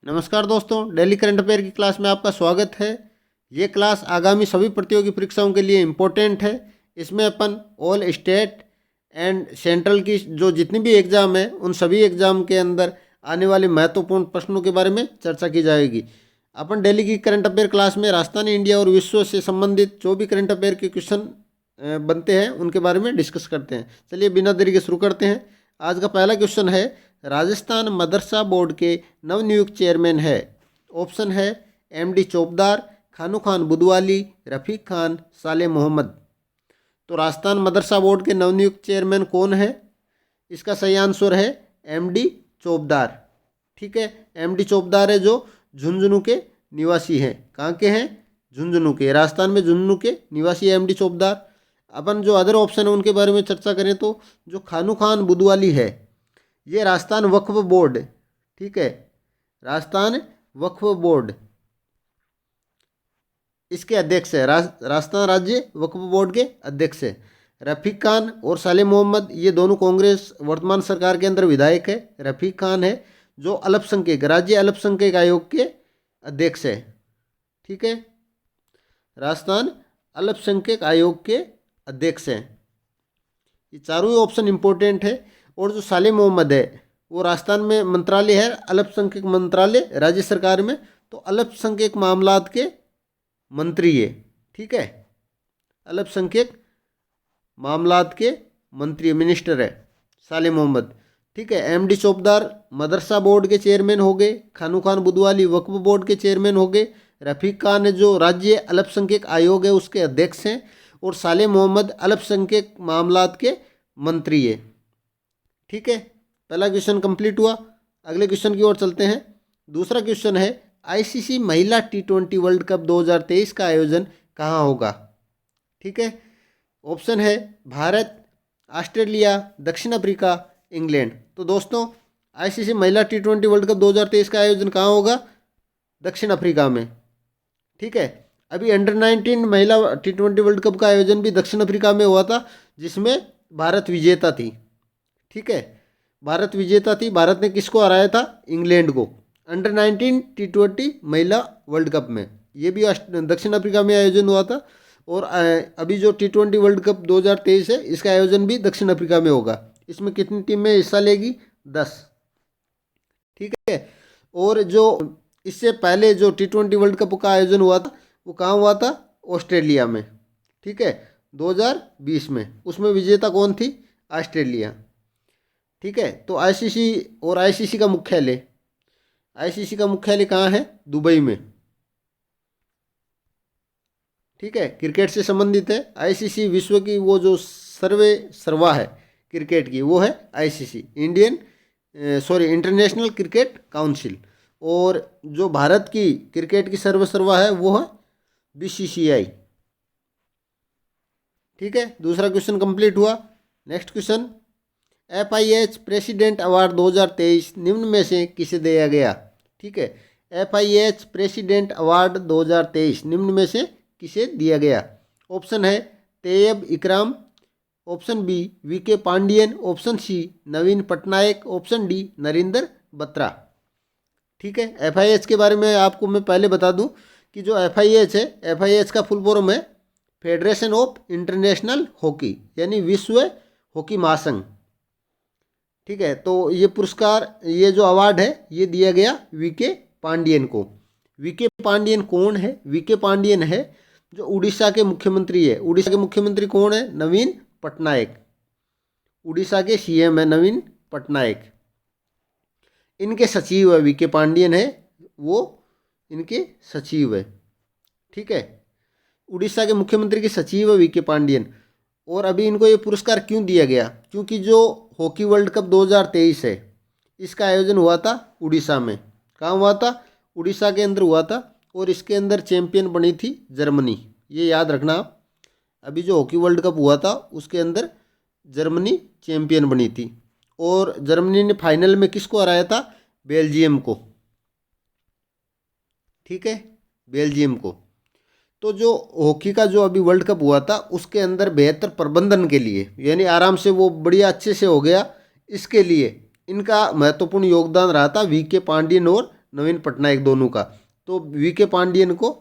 नमस्कार दोस्तों, daily current affair की क्लास में आपका स्वागत है। ये क्लास आगामी सभी प्रतियोगी परीक्षाओं के लिए इम्पोर्टेंट है। इसमें अपन ऑल स्टेट एंड सेंट्रल की जो जितनी भी एग्ज़ाम है उन सभी एग्ज़ाम के अंदर आने वाले महत्वपूर्ण प्रश्नों के बारे में चर्चा की जाएगी। अपन डेली की करंट अफेयर क्लास में राजस्थान, इंडिया और विश्व से संबंधित जो भी करंट अफेयर के क्वेश्चन बनते हैं उनके बारे में डिस्कस करते हैं। चलिए बिना देरी के शुरू करते हैं। आज का पहला क्वेश्चन है, राजस्थान मदरसा बोर्ड के नवनियुक्त चेयरमैन है। ऑप्शन है एमडी चोपदार, खानू खान बुदवाली, रफ़ीक खान, साले मोहम्मद। तो राजस्थान मदरसा बोर्ड के नवनियुक्त चेयरमैन कौन है? इसका सही आंसर है एमडी चोपदार। ठीक है, एमडी चोपदार है जो झुंझुनू के निवासी हैं। कहाँ के हैं? झुंझुनू के, राजस्थान में झुंझुनू के निवासी एमडी चोपदार। अपन जो अदर ऑप्शन है उनके बारे में चर्चा करें तो जो खानू खान बुदवाली है ये राजस्थान वक्फ बोर्ड, ठीक है, राजस्थान वक्फ बोर्ड इसके अध्यक्ष है। राजस्थान राज्य वक्फ बोर्ड के अध्यक्ष है। रफ़ीक खान और साले मोहम्मद ये दोनों कांग्रेस वर्तमान सरकार के अंदर विधायक है। रफ़ीक खान है जो अल्पसंख्यक राज्य अल्पसंख्यक आयोग के अध्यक्ष है। ठीक है, राजस्थान अल्पसंख्यक आयोग के अध्यक्ष हैं। ये चारों ही ऑप्शन इम्पोर्टेंट है। और जो साले मोहम्मद है वो राजस्थान में मंत्रालय है, अल्पसंख्यक मंत्रालय राज्य सरकार में, तो अल्पसंख्यक मामलात के मंत्री है। ठीक है, अल्पसंख्यक मामलात के मंत्री मिनिस्टर है साले मोहम्मद। ठीक है, एमडी चौपदार मदरसा बोर्ड के चेयरमैन हो गए, खानू खान बुदवाली वक्फ बोर्ड के चेयरमैन हो गए, रफ़ीक खान है जो राज्य अल्पसंख्यक आयोग है उसके अध्यक्ष हैं, और साले मोहम्मद अल्पसंख्यक मामलात के मंत्री है। ठीक है, पहला क्वेश्चन कंप्लीट हुआ। अगले क्वेश्चन की ओर चलते हैं। दूसरा क्वेश्चन है, आईसीसी महिला T20 वर्ल्ड कप 2023 का आयोजन कहाँ होगा? ठीक है, ऑप्शन है भारत, ऑस्ट्रेलिया, दक्षिण अफ्रीका, इंग्लैंड। तो दोस्तों आईसीसी महिला T20 वर्ल्ड कप 2023 का आयोजन कहाँ होगा? दक्षिण अफ्रीका में। ठीक है, अभी अंडर-19 महिला T20 वर्ल्ड कप का आयोजन भी दक्षिण अफ्रीका में हुआ था जिसमें भारत विजेता थी। ठीक है, भारत विजेता थी। भारत ने किसको हराया था? इंग्लैंड को, अंडर-19 T20 महिला वर्ल्ड कप में। ये भी दक्षिण अफ्रीका में आयोजन हुआ था। और अभी जो T20 वर्ल्ड कप 2023 है इसका आयोजन भी दक्षिण अफ्रीका में होगा। इसमें कितनी टीमें हिस्सा लेगी? 10। ठीक है, और जो इससे पहले जो T20 वर्ल्ड कप का आयोजन हुआ था वो कहाँ हुआ था? ऑस्ट्रेलिया में। ठीक है, 2020 में। उसमें विजेता कौन थी? ऑस्ट्रेलिया। ठीक है, तो आईसीसी और आईसीसी का मुख्यालय, आईसीसी का मुख्यालय कहाँ है? दुबई में। ठीक है, क्रिकेट से संबंधित है। आईसीसी विश्व की वो जो सर्वा है क्रिकेट की, वो है आईसीसी, इंटरनेशनल क्रिकेट काउंसिल। और जो भारत की क्रिकेट की सर्वा है वो है बीसीसीआई। ठीक है, दूसरा क्वेश्चन कंप्लीट हुआ। Next question, FIH president award 2023 निम्न में से किसे दिया गया? ठीक है, FIH प्रेसिडेंट अवार्ड 2023 निम्न में से किसे दिया गया? ऑप्शन है Tayyab Ikram, option B VK Pandian, option C Naveen Patnaik, option D Narendra Batra. ठीक है, FIH के बारे में आपको मैं पहले बता दूं कि जो FIH है, FIH का फुल फॉर्म है फेडरेशन ऑफ इंटरनेशनल हॉकी, यानी विश्व हॉकी महासंघ। ठीक है, तो ये पुरस्कार, ये जो अवार्ड है ये दिया गया VK पांडियन को। VK पांडियन कौन है? VK पांडियन है जो उड़ीसा के मुख्यमंत्री है। उड़ीसा के मुख्यमंत्री कौन है? नवीन पटनायक। उड़ीसा के CM है नवीन पटनायक। इनके सचिव है VK पांडियन है, वो इनके सचिव है। ठीक है, उड़ीसा के मुख्यमंत्री के सचिव है VK पांडियन। और अभी इनको ये पुरस्कार क्यों दिया गया? क्योंकि जो हॉकी वर्ल्ड कप 2023 है इसका आयोजन हुआ था उड़ीसा में। कहाँ हुआ था? उड़ीसा के अंदर हुआ था। और इसके अंदर चैंपियन बनी थी जर्मनी, ये याद रखना आप। अभी जो हॉकी वर्ल्ड कप हुआ था उसके अंदर जर्मनी चैंपियन बनी थी। और जर्मनी ने फाइनल में किसको हराया था? बेल्जियम को। ठीक है, बेल्जियम को। तो जो हॉकी का जो अभी वर्ल्ड कप हुआ था उसके अंदर बेहतर प्रबंधन के लिए, यानी आराम से वो बढ़िया अच्छे से हो गया, इसके लिए इनका महत्वपूर्ण योगदान रहा था VK पांडियन और नवीन पटनायक दोनों का। तो वीके पांडियन को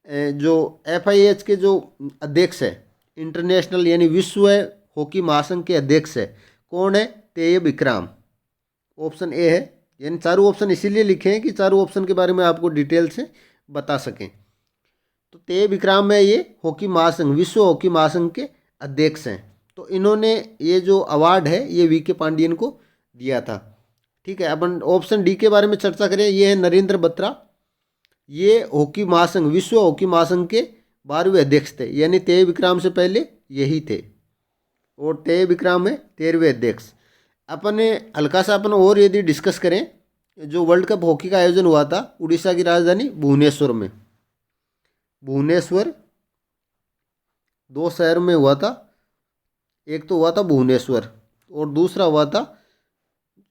जो FIH के जो अध्यक्ष है, इंटरनेशनल यानी विश्व हॉकी महासंघ के अध्यक्ष है, कौन है? तेयब इकराम। ऑप्शन ए है। यानी चारों ऑप्शन इसीलिए लिखे हैं कि चारों ऑप्शन के बारे में आपको डिटेल से बता सकें। तो तेयब इकराम है, ये हॉकी महासंघ, विश्व हॉकी महासंघ के अध्यक्ष हैं। तो इन्होंने ये जो अवार्ड है ये वीके पांडियन को दिया था। ठीक है, अपन ऑप्शन डी के बारे में चर्चा करें। ये है नरेंद्र बत्रा, ये हॉकी महासंघ, विश्व हॉकी महासंघ के 12वें अध्यक्ष थे, यानी तेयब इकराम से पहले यही थे, और तेयब इकराम है 13वें अध्यक्ष। अपन हल्का सा अपन और यदि डिस्कस करें, जो वर्ल्ड कप हॉकी का आयोजन हुआ था उड़ीसा की राजधानी भुवनेश्वर में, भुवनेश्वर, 2 शहर में हुआ था। एक तो हुआ था भुवनेश्वर और दूसरा हुआ था,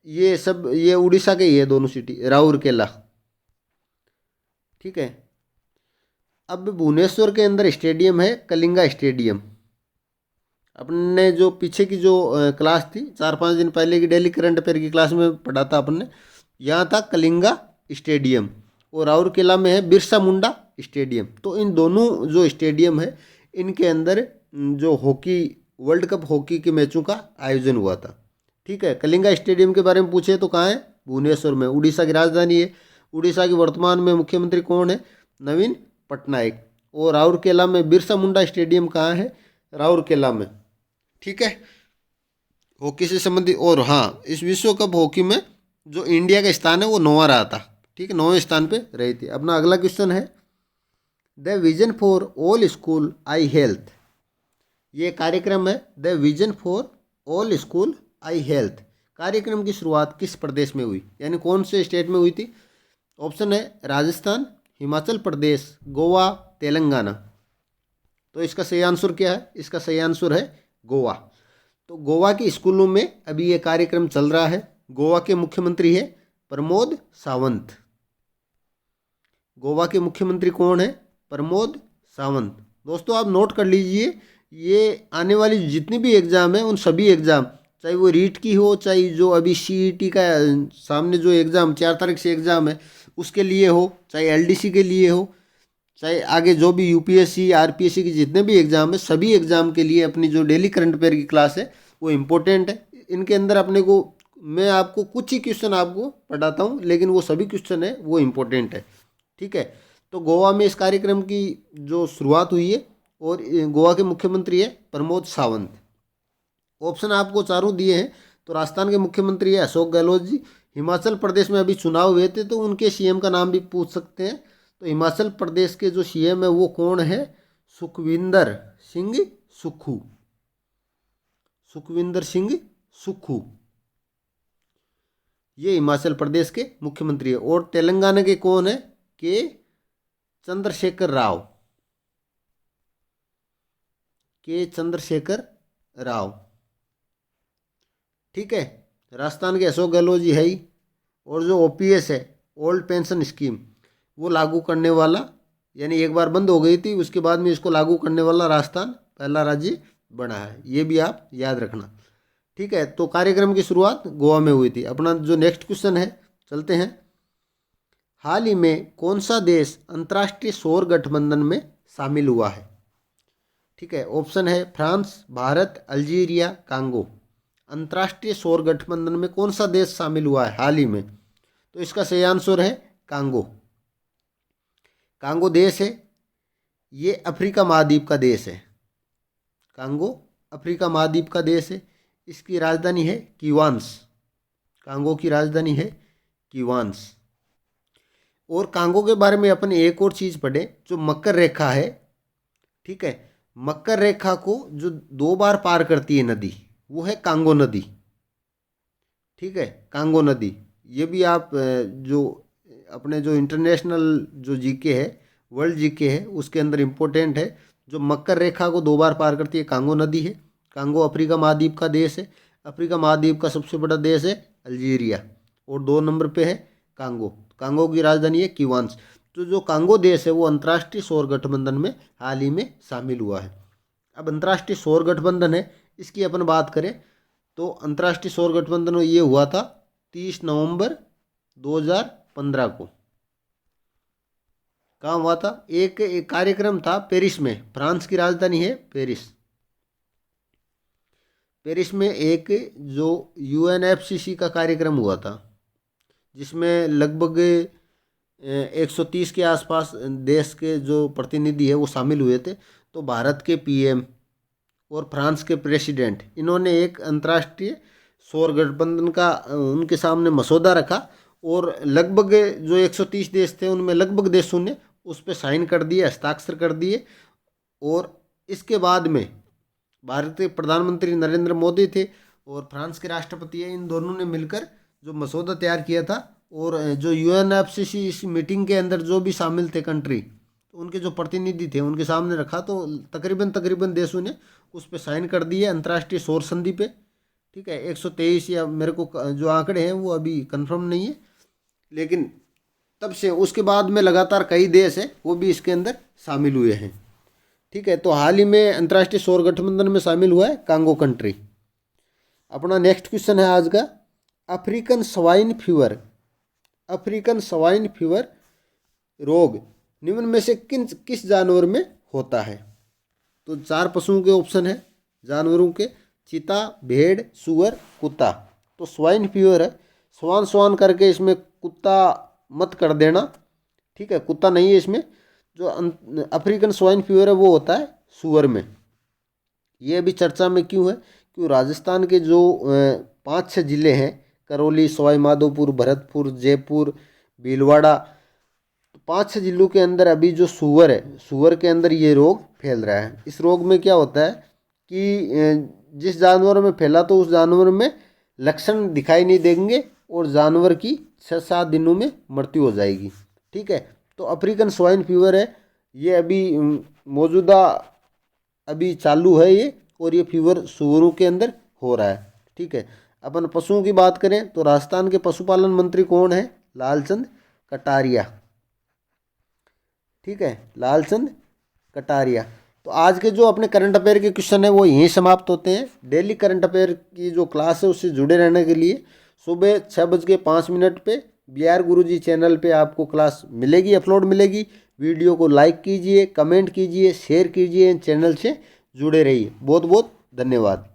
ये उड़ीसा के ही है दोनों सिटी, राउरकेला। ठीक है, अब भुवनेश्वर के अंदर स्टेडियम है कलिंगा स्टेडियम। अपने जो पीछे की जो क्लास थी 4-5 दिन पहले की डेली करंट अफेयर की क्लास में पढ़ा था अपन, यहाँ था कलिंगा स्टेडियम, और राउरकेला में है बिरसा मुंडा स्टेडियम। तो इन दोनों जो स्टेडियम है इनके अंदर जो हॉकी, वर्ल्ड कप हॉकी के मैचों का आयोजन हुआ था। ठीक है, कलिंगा स्टेडियम के बारे में पूछे तो कहाँ है? भुवनेश्वर में, उड़ीसा की राजधानी है। उड़ीसा की वर्तमान में मुख्यमंत्री कौन है? नवीन पटनायक। और राउरकेला में बिरसा मुंडा स्टेडियम कहाँ है? राउरकेला में। ठीक है, हॉकी से संबंधित। और हाँ, इस विश्व कप हॉकी में जो इंडिया का स्थान है वो 9वां रहा था। ठीक है, 9वें स्थान पे रही थी। अपना अगला क्वेश्चन है, the vision for all school I health, ये कार्यक्रम है the vision for all school I health. कार्यक्रम की शुरुआत किस प्रदेश में हुई, यानी कौन से स्टेट में हुई थी? ऑप्शन है राजस्थान, हिमाचल प्रदेश, गोवा, तेलंगाना। तो इसका सही आंसर क्या है? इसका सही आंसर है गोवा। तो गोवा के स्कूलों में अभी ये कार्यक्रम चल रहा है। गोवा के मुख्यमंत्री है प्रमोद सावंत। गोवा के मुख्यमंत्री कौन है? प्रमोद सावंत। दोस्तों आप नोट कर लीजिए, ये आने वाली जितनी भी एग्ज़ाम है उन सभी एग्ज़ाम, चाहे वो रीट की हो, चाहे जो अभी CET का सामने जो एग्ज़ाम 4 तारीख से एग्ज़ाम है उसके लिए हो, चाहे LDC के लिए हो, चाहे आगे जो भी UPSC RPSC की जितने भी एग्ज़ाम है, सभी एग्ज़ाम के लिए अपनी जो डेली करंट अफेयर की क्लास है वो इम्पोर्टेंट है। इनके अंदर अपने को, मैं आपको कुछ ही क्वेश्चन आपको पढ़ाता हूँ, लेकिन वो सभी क्वेश्चन है वो इम्पोर्टेंट है। ठीक है, तो गोवा में इस कार्यक्रम की जो शुरुआत हुई है, और गोवा के मुख्यमंत्री है प्रमोद सावंत। ऑप्शन आपको चारों दिए हैं। तो राजस्थान के मुख्यमंत्री है अशोक गहलोत जी। हिमाचल प्रदेश में अभी चुनाव हुए थे तो उनके CM का नाम भी पूछ सकते हैं। तो हिमाचल प्रदेश के जो CM है वो कौन है? सुखविंदर सिंह सुक्खू। सुखविंदर सिंह सुक्खू, ये हिमाचल प्रदेश के मुख्यमंत्री है। और तेलंगाना के कौन है? के चंद्रशेखर राव। के चंद्रशेखर राव। ठीक है, राजस्थान के अशोक गहलोत जी है ही। और जो OPS है, ओल्ड पेंशन स्कीम, वो लागू करने वाला, यानी एक बार बंद हो गई थी उसके बाद में इसको लागू करने वाला राजस्थान पहला राज्य बना है। ये भी आप याद रखना। ठीक है, तो कार्यक्रम की शुरुआत गोवा में हुई थी। अपना जो नेक्स्ट क्वेश्चन है, चलते हैं। हाल ही में कौन सा देश अंतर्राष्ट्रीय सौर गठबंधन में शामिल हुआ है? ठीक है, ऑप्शन है फ्रांस, भारत, अल्जीरिया, कांगो। अंतर्राष्ट्रीय सौर गठबंधन में कौन सा देश शामिल हुआ है हाल ही में? तो इसका सही आंसर है कांगो। कांगो देश है, ये अफ्रीका महाद्वीप का देश है। कांगो अफ्रीका महाद्वीप का देश है। इसकी राजधानी है किवांस। कांगो की राजधानी है किवांस। और कांगो के बारे में अपन एक और चीज़ पढ़े, जो मकर रेखा है। ठीक है, मकर रेखा को जो 2 बार पार करती है नदी, वो है कांगो नदी। ठीक है, कांगो नदी। ये भी आप जो अपने जो इंटरनेशनल जो GK है, वर्ल्ड GK है, उसके अंदर इम्पोर्टेंट है। जो मकर रेखा को 2 बार पार करती है कांगो नदी है। कांगो अफ्रीका महाद्वीप का देश है। अफ्रीका महाद्वीप का सबसे बड़ा देश है अल्जीरिया, और 2 नंबर पे है कांगो। कांगो की राजधानी है किवांस। तो जो कांगो देश है वो अंतर्राष्ट्रीय सौर गठबंधन में हाल ही में शामिल हुआ है। अब अंतर्राष्ट्रीय सौर गठबंधन है, इसकी अपन बात करें तो अंतर्राष्ट्रीय सौर गठबंधन ये हुआ था 30 नवंबर 2015 को। कहाँ हुआ था? एक कार्यक्रम था पेरिस में, फ्रांस की राजधानी है पेरिस। पेरिस में एक जो यूएनएफसीसी का कार्यक्रम हुआ था, जिसमें लगभग 130 के आसपास देश के जो प्रतिनिधि है वो शामिल हुए थे। तो भारत के पीएम और फ्रांस के प्रेसिडेंट, इन्होंने एक अंतर्राष्ट्रीय सौर गठबंधन का उनके सामने मसौदा रखा, और लगभग जो 130 देश थे उनमें लगभग देशों ने उस पर साइन कर दिए, हस्ताक्षर कर दिए। और इसके बाद में भारतीय प्रधानमंत्री नरेंद्र मोदी थे और फ्रांस के राष्ट्रपति है, इन दोनों ने मिलकर जो मसौदा तैयार किया था। और जो यूएनएफसीसी इस मीटिंग के अंदर जो भी शामिल थे कंट्री, तो उनके जो प्रतिनिधि थे उनके सामने रखा, तो तकरीबन देशों ने उस पर साइन कर दिए अंतर्राष्ट्रीय सौर संधि पे। ठीक है, 123 या मेरे को जो आंकड़े हैं वो अभी कंफर्म नहीं है, लेकिन तब से उसके बाद में लगातार कई देश हैं वो भी इसके अंदर शामिल हुए हैं। ठीक है, तो हाल ही में अंतर्राष्ट्रीय सौर गठबंधन में शामिल हुआ है कांगो कंट्री। अपना नेक्स्ट क्वेश्चन है आज का, African swine fever. African swine fever रोग निम्न में से किस जानवर में होता है? तो 4 पशुओं के ऑप्शन है जानवरों के, चीता, भेड़, सुअर, कुत्ता। तो स्वाइन फीवर है, स्वान स्वान करके इसमें कुत्ता मत कर देना। ठीक है, कुत्ता नहीं है इसमें। जो अफ्रीकन स्वाइन फीवर है वो होता है सुअर में। ये अभी चर्चा में क्यों है? क्यों राजस्थान के जो 5-6 जिले हैं, करौली, सवाई माधोपुर, भरतपुर, जयपुर, भीलवाड़ा, 5-6 जिलों के अंदर अभी जो सुअर है, सुअर के अंदर ये रोग फैल रहा है। इस रोग में क्या होता है कि जिस जानवर में फैला तो उस जानवर में लक्षण दिखाई नहीं देंगे और जानवर की 6-7 दिनों में मृत्यु हो जाएगी। ठीक है, तो अफ्रीकन स्वाइन फीवर है, ये अभी मौजूदा अभी चालू है ये, और ये फीवर सुअरों के अंदर हो रहा है। ठीक है, अपन पशुओं की बात करें तो राजस्थान के पशुपालन मंत्री कौन है? लालचंद कटारिया। ठीक है, लालचंद कटारिया। तो आज के जो अपने करंट अफेयर के क्वेश्चन है वो यहीं समाप्त होते हैं। डेली करंट अफेयर की जो क्लास है उससे जुड़े रहने के लिए सुबह 6:05 पे BR गुरुजी चैनल पे आपको क्लास मिलेगी, अपलोड मिलेगी। वीडियो को लाइक कीजिए, कमेंट कीजिए, शेयर कीजिए, चैनल से जुड़े रहिए। बहुत बहुत धन्यवाद।